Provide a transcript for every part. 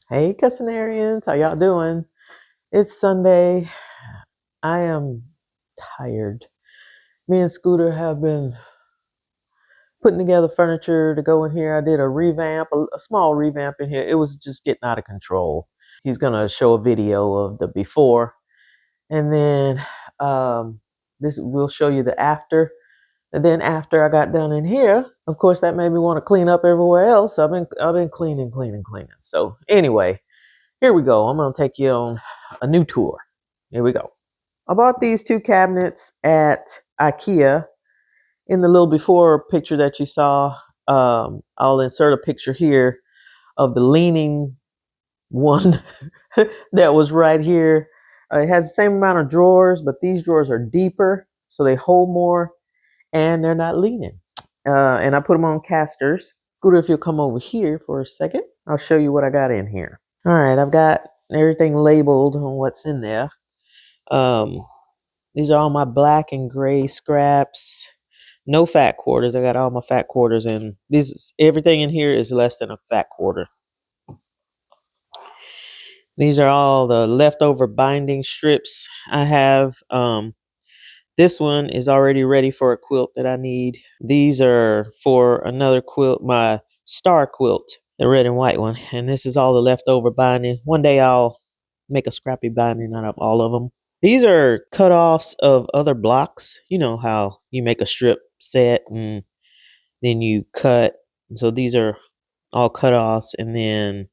Hey, Cussinarians, how y'all doing? It's Sunday. I am tired. Me and Scooter have been putting together furniture to go in here. I did a revamp, a small revamp in here. It was just getting out of control. He's gonna show a video of the before, and then this we'll show you the after. And then after I got done in here, of course, that made me want to clean up everywhere else. I've been cleaning. So anyway, here we go. I'm gonna take you on a new tour. Here we go. I bought these two cabinets at Ikea. In the little before picture that you saw, I'll insert a picture here of the leaning one that was right here. It has the same amount of drawers, but these drawers are deeper, so they hold more, and they're not leaning. And I put them on casters. Scooter, if you'll come over here for a second, I'll show you what I got in here. All right, I've got everything labeled on what's in there. These are all my black and gray scraps. No fat quarters. I got all my fat quarters in. Everything in here is less than a fat quarter. These are all the leftover binding strips I have. This one is already ready for a quilt that I need. These are for another quilt, my star quilt, the red and white one. And this is all the leftover binding. One day I'll make a scrappy binding out of all of them. These are cut-offs of other blocks. You know how you make a strip set and then you cut. So these are all cut-offs, and then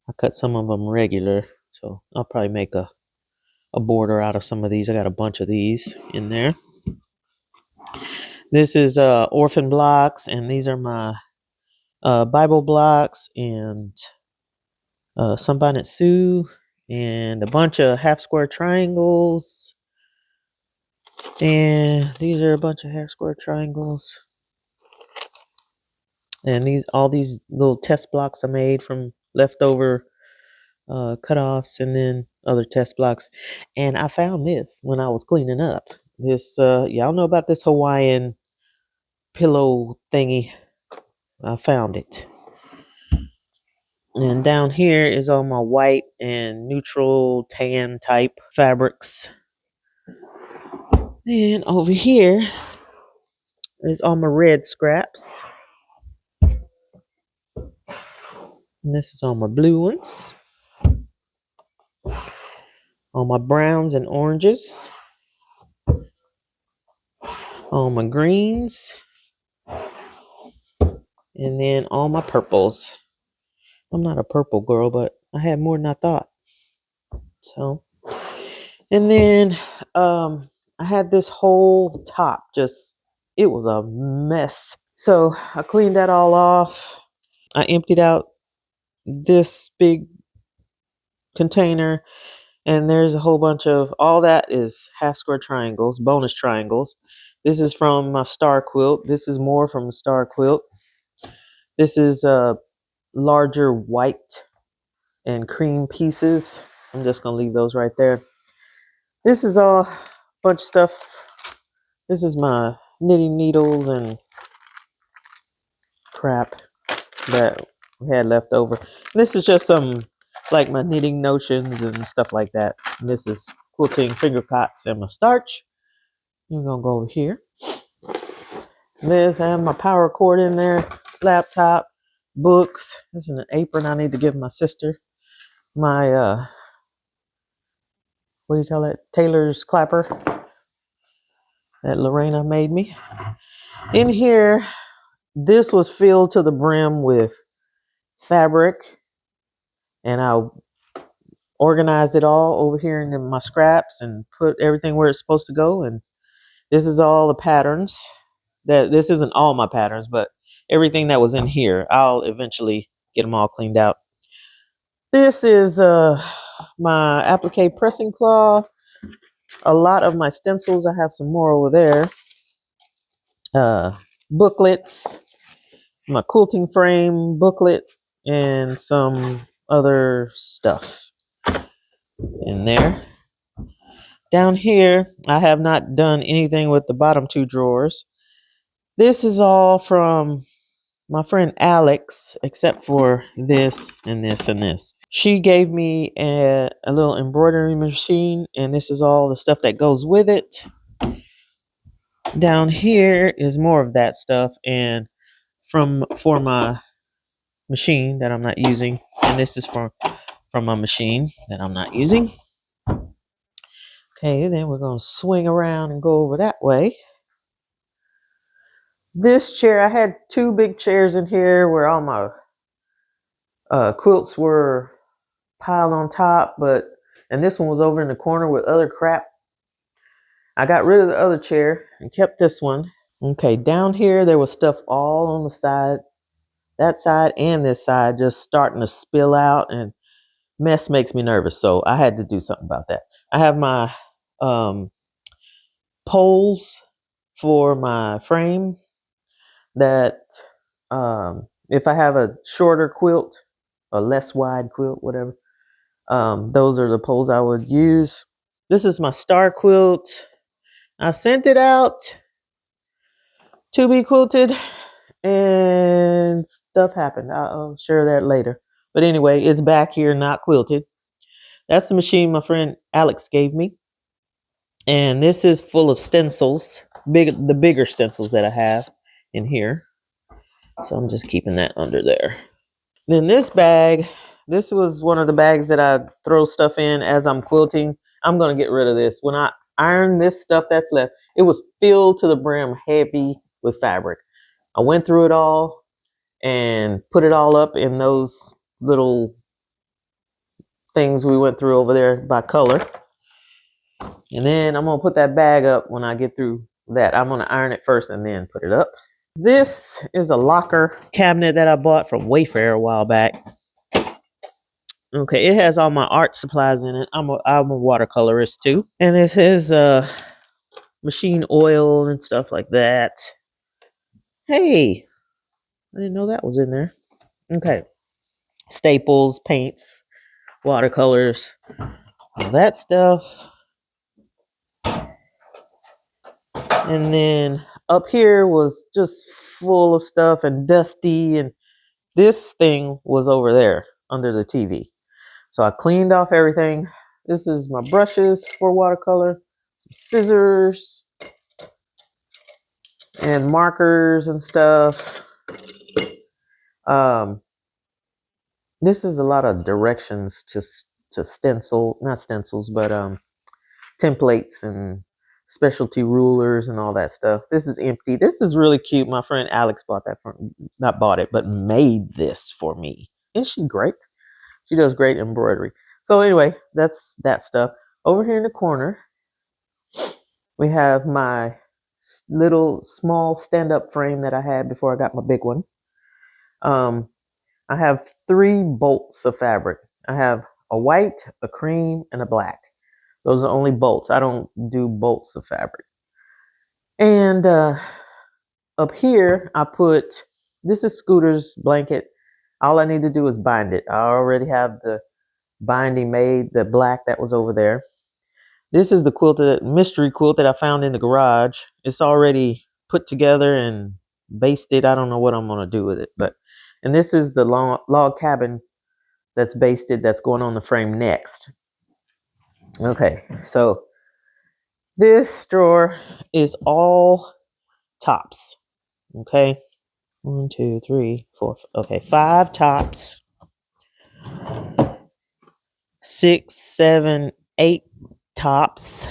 I cut some of them regular. So I'll probably make a border out of some of these. I got a bunch of these in there. This is orphan blocks, and these are my Bible blocks and Sunbonnet Sue, and a bunch of half square triangles. And these are a bunch of half square triangles. And all these little test blocks I made from leftover cutoffs, and then other test blocks. And I found this when I was cleaning up. This y'all know about this Hawaiian pillow thingy. I found it. And down here is all my white and neutral tan type fabrics. And over here is all my red scraps. And this is all my blue ones. All my browns and oranges. All my greens. And then all my purples. I'm not a purple girl, but I had more than I thought. So, and then I had this whole top, it was a mess. So I cleaned that all off. I emptied out this big container, and there's a whole bunch of, all that is half square triangles, bonus triangles. This is from my star quilt. This is more from the star quilt. This is larger white and cream pieces. I'm just gonna leave those right there. This is all a bunch of stuff. This is my knitting needles and crap that we had left over. This is just some, like, my knitting notions and stuff like that. And this is quilting finger cots and my starch. We're gonna go over here. This, I have my power cord in there, laptop, books. This is an apron I need to give my sister. My what do you call it? Tailor's clapper that Lorena made me. In here, this was filled to the brim with fabric, and I organized it all over here in my scraps and put everything where it's supposed to go. And this is all the patterns. This isn't all my patterns, but everything that was in here. I'll eventually get them all cleaned out. This is my applique pressing cloth. A lot of my stencils. I have some more over there. Booklets, my quilting frame booklet, and some other stuff in there. Down here, I have not done anything with the bottom two drawers. This is all from my friend Alex, except for this and this and this. She gave me a little embroidery machine, and this is all the stuff that goes with it. Down here is more of that stuff, and for my machine that I'm not using, and this is from my machine that I'm not using. Okay, then we're gonna swing around and go over that way. This chair, I had two big chairs in here where all my quilts were piled on top, and this one was over in the corner with other crap. I got rid of the other chair and kept this one. Okay, down here there was stuff all on the side, that side and this side, just starting to spill out, and mess makes me nervous, so I had to do something about that. I have my poles for my frame that if I have a shorter quilt, a less wide quilt, whatever, those are the poles I would use. This is my star quilt. I sent it out to be quilted, and stuff happened. I'll share that later. But anyway, it's back here, not quilted. That's the machine my friend Alex gave me. And this is full of stencils, the bigger stencils that I have in here. So I'm just keeping that under there. Then this bag, this was one of the bags that I throw stuff in as I'm quilting. I'm going to get rid of this. When I iron this stuff that's left, it was filled to the brim, heavy with fabric. I went through it all and put it all up in those little things we went through over there by color. And then I'm going to put that bag up when I get through that. I'm going to iron it first and then put it up. This is a locker cabinet that I bought from Wayfair a while back. Okay, it has all my art supplies in it. I'm a watercolorist too. And this is machine oil and stuff like that. Hey, I didn't know that was in there. Okay. Staples, paints, watercolors, all that stuff. And then up here was just full of stuff and dusty, and this thing was over there under the TV. So I cleaned off everything. This is my brushes for watercolor, some scissors, and markers and stuff. This is a lot of directions to stencil, not stencils, but templates and specialty rulers and all that stuff. This is empty. This is really cute. My friend Alex bought that not bought it, but made this for me. Isn't she great? She does great embroidery. So anyway, that's that stuff. Over here in the corner, we have my little small stand-up frame that I had before I got my big one. I have 3 bolts of fabric. I have a white, a cream, and a black. Those are only bolts. I don't do bolts of fabric. And up here, I put, this is Scooter's blanket. All I need to do is bind it. I already have the binding made, the black that was over there. This is the mystery quilt that I found in the garage. It's already put together and basted. I don't know what I'm going to do with it. And this is the log cabin that's basted, that's going on the frame next. Okay, so this drawer is all tops. Okay, 1, 2, 3, 4. Okay, 5 tops. 6, 7, 8 tops.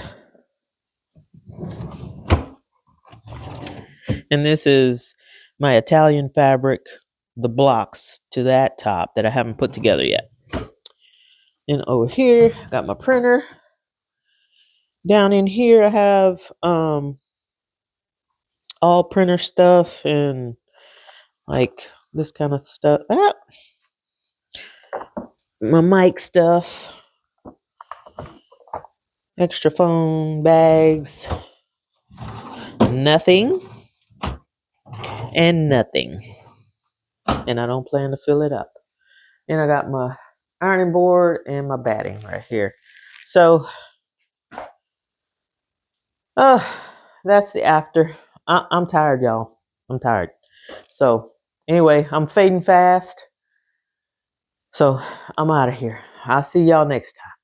And this is my Italian fabric, the blocks to that top that I haven't put together yet. And over here, I got my printer. Down in here, I have all printer stuff and like this kind of stuff. My mic stuff, extra phone bags, nothing and nothing. And I don't plan to fill it up. And I got my ironing board and my batting right here. So, that's the after. I'm tired, y'all. I'm tired. So, Anyway, I'm fading fast. So I'm out of here. I'll see y'all next time.